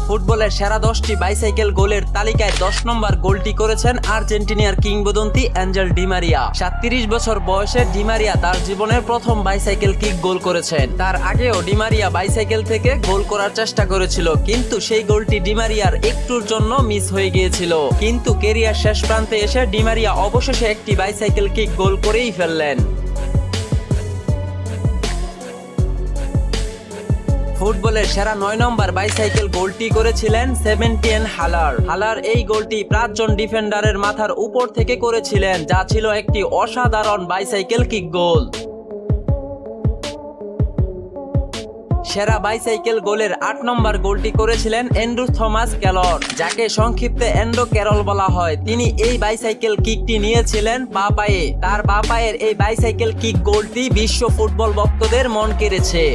ফুটবলের সেরা 10টি বাইসাইকেল গোলের তালিকায় 10 নম্বর গোলটি করেছেন আর্জেন্টিনার কিংবদন্তি অ্যাঞ্জেল ডি মারিয়া। 37 বছর বয়সে ডি মারিয়া তার জীবনের প্রথম বাইসাইকেল কিক গোল করেছেন। তার আগেও ডি মারিয়া বাইসাইকেল থেকে গোল করার চেষ্টা করেছিল, কিন্তু সেই গোলটি ডি মারিয়ার একটুর জন্য মিস হয়ে গিয়েছিল। কিন্তু ক্যারিয়ার শেষ প্রান্তে এসে ডি মারিয়া অবশেষে একটি বাইসাইকেল কিক গোল করেই ফেললেন। ফুটবলের সেরা 9 নম্বর বাইসাইকেল গোলটি করেছিলেন সেবাস্টিয়ান হালার। হালার এই গোলটি 5 জন ডিফেন্ডারের মাথার উপর থেকে করেছিলেন, যা ছিল একটি অসাধারণ বাইসাইকেল কিক গোল। সেরা বাইসাইকেল গোলের 8 নম্বর গোলটি করেছিলেন অ্যান্ড্রু থমাস ক্যালর, যাকে সংক্ষিপ্তে অ্যান্ড্রো ক্যারল বলা হয়। তিনি এই বাইসাইকেল কিকটি নিয়েছিলেন বাঁ পায়ে। তার বাঁ পায়ের এই বাইসাইকেল কিক গোলটি বিশ্ব ফুটবল ভক্তদের মন কেড়েছে।